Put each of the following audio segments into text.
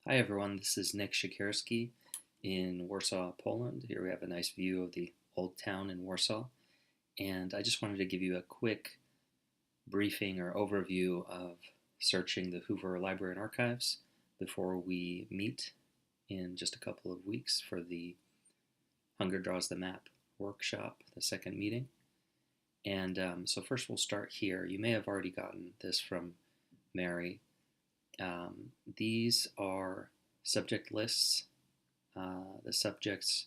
Hi everyone, this is Nick Siekierski in Warsaw, Poland. Here we have a nice view of the old town in Warsaw. And I just wanted to give you a quick briefing or overview of searching the Hoover Library and Archives before we meet in just a couple of weeks for the Hunger Draws the Map workshop, the second meeting. And so first we'll start here. You may have already gotten this from Mary. These are subject lists. The subjects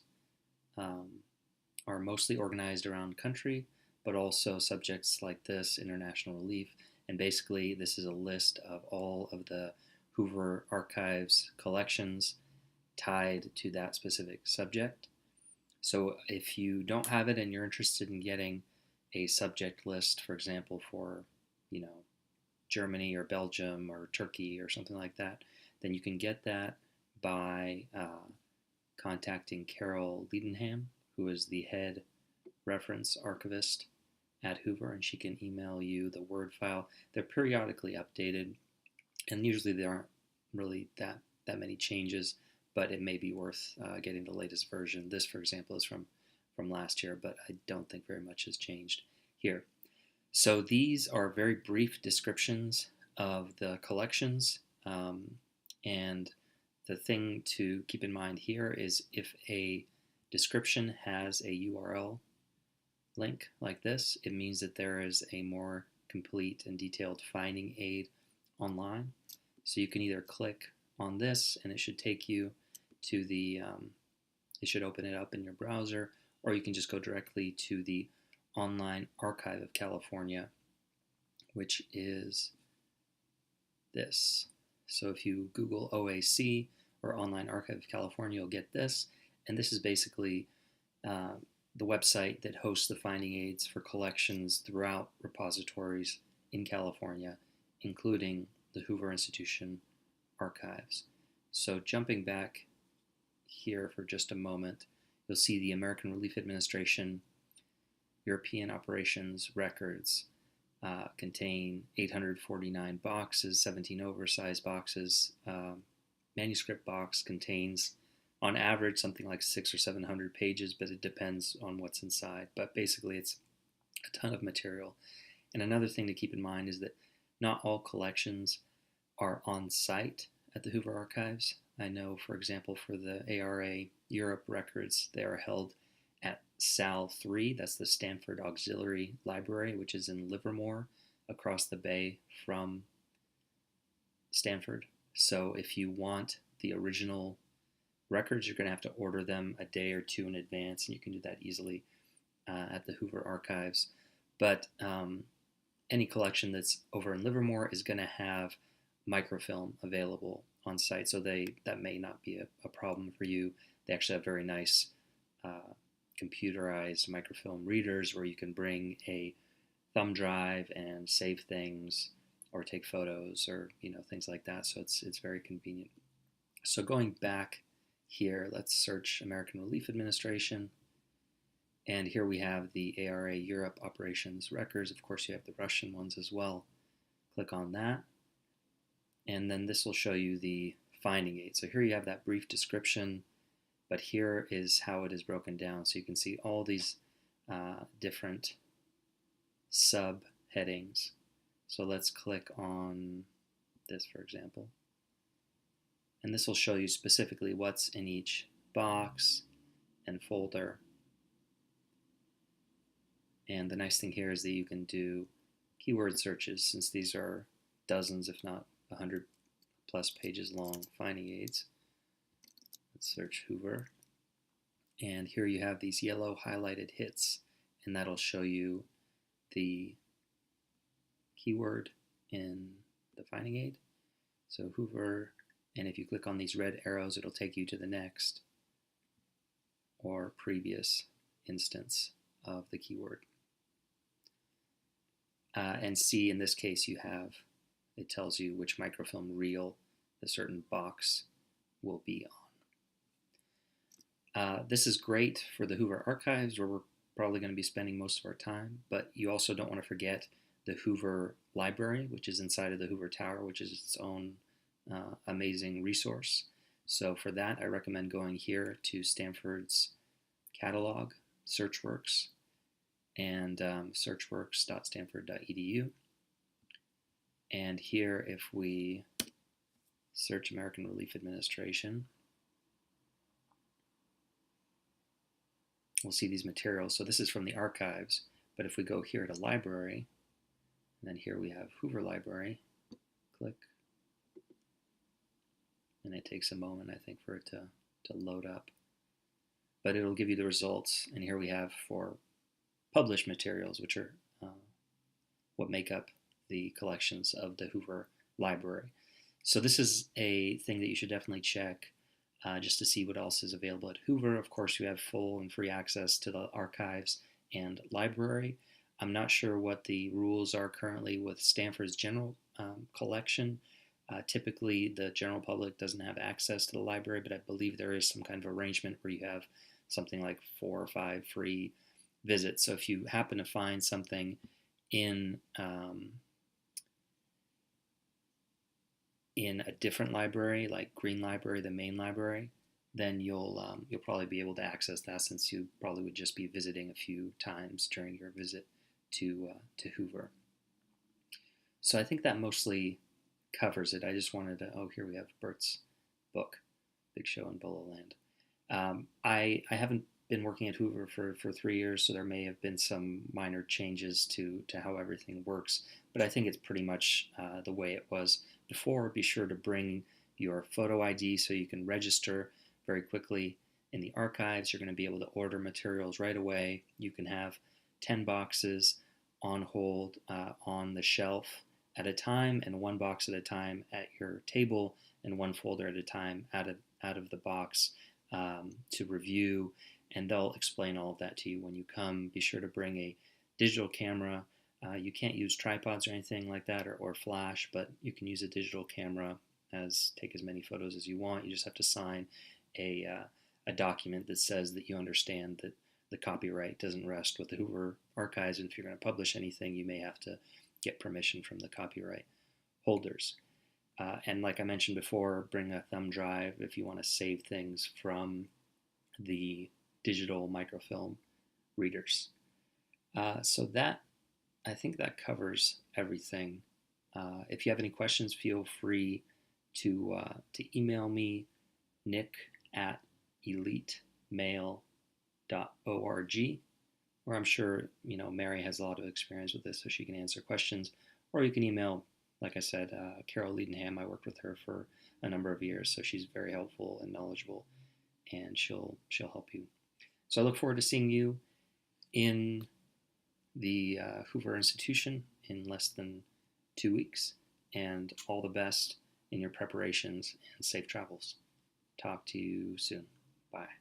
are mostly organized around country, but also subjects like this, international relief. And basically, this is a list of all of the Hoover Archives collections tied to that specific subject. So if you don't have it and you're interested in getting a subject list, for example, for, Germany or Belgium or Turkey or something like that, then you can get that by contacting Carol Liedenham, who is the head reference archivist at Hoover, and she can email you the Word file. They're periodically updated, and usually there aren't really that many changes, but it may be worth getting the latest version. This, for example, is from last year, but I don't think very much has changed here. So these are very brief descriptions of the collections, and the thing to keep in mind here is if a description has a URL link like this, it means that there is a more complete and detailed finding aid online. So you can either click on this and it should take you to the, it should open it up in your browser, or you can just go directly to the Online Archive of California, which is this. So if you Google OAC or Online Archive of California, you'll get this. And this is basically the website that hosts the finding aids for collections throughout repositories in California, including the Hoover Institution archives. So jumping back here for just a moment, you'll see the American Relief Administration European operations records contain 849 boxes, 17 oversized boxes. Manuscript box contains, on average, something like 600 or 700 pages, but it depends on what's inside. But basically, it's a ton of material. And another thing to keep in mind is that not all collections are on site at the Hoover Archives. I know, for example, for the ARA Europe records, they are held at SAL 3, that's the Stanford Auxiliary Library, which is in Livermore, across the bay from Stanford. So if you want the original records, you're going to have to order them a day or two in advance, and you can do that easily at the Hoover Archives. But any collection that's over in Livermore is going to have microfilm available on site, so that may not be a problem for you. They actually have very nice computerized microfilm readers where you can bring a thumb drive and save things or take photos or things like that. So it's very convenient. So going back here, let's search American Relief Administration. And here we have the ARA Europe operations records. Of course, you have the Russian ones as well. Click on that. And then this will show you the finding aid. So here you have that brief description, but here is how it is broken down. So you can see all these different subheadings. So let's click on this, for example. And this will show you specifically what's in each box and folder. And the nice thing here is that you can do keyword searches, since these are dozens, if not 100 plus pages long finding aids. Let's search Hoover. And here you have these yellow highlighted hits, and that'll show you the keyword in the finding aid. So Hoover, and if you click on these red arrows, it'll take you to the next or previous instance of the keyword. And see, in this case, it tells you which microfilm reel the certain box will be on. This is great for the Hoover Archives, where we're probably going to be spending most of our time, but you also don't want to forget the Hoover Library, which is inside of the Hoover Tower, which is its own amazing resource. So for that, I recommend going here to Stanford's catalog, SearchWorks, and searchworks.stanford.edu. And here, if we search American Relief Administration, we'll see these materials. So this is from the archives, but if we go here to library, and then here we have Hoover Library, click, and it takes a moment, I think, for it to load up. But it'll give you the results, and here we have for published materials, which are what make up the collections of the Hoover Library. So this is a thing that you should definitely check just to see what else is available at Hoover. Of course, you have full and free access to the archives and library. I'm not sure what the rules are currently with Stanford's general collection. Typically, the general public doesn't have access to the library, but I believe there is some kind of arrangement where you have something like 4 or 5 free visits. So if you happen to find something in a different library, like Green Library, the main library, then you'll probably be able to access that, since you probably would just be visiting a few times during your visit to Hoover. So I think that mostly covers it. I just wanted to, oh, here we have Bert's book, Big Show in Bolo Land. I haven't been working at Hoover for 3 years, so there may have been some minor changes to how everything works, but I think it's pretty much the way it was before. Be sure to bring your photo ID so you can register very quickly in the archives. You're going to be able to order materials right away. You can have 10 boxes on hold on the shelf at a time, and 1 box at a time at your table, and 1 folder at a time out of the box to review, and they'll explain all of that to you when you come. Be sure to bring a digital camera. You can't use tripods or anything like that, or flash, but you can use a digital camera, take as many photos as you want. You just have to sign a document that says that you understand that the copyright doesn't rest with the Hoover Archives, and if you're going to publish anything, you may have to get permission from the copyright holders. And like I mentioned before, bring a thumb drive if you want to save things from the digital microfilm readers. So that, I think that covers everything. If you have any questions, feel free to email me, nick@elitemail.org, or I'm sure Mary has a lot of experience with this, so she can answer questions. Or you can email, like I said, Carol Liedenham. I worked with her for a number of years, so she's very helpful and knowledgeable, and she'll help you. So I look forward to seeing you in the Hoover Institution in less than 2 weeks, and all the best in your preparations and safe travels. Talk to you soon. Bye.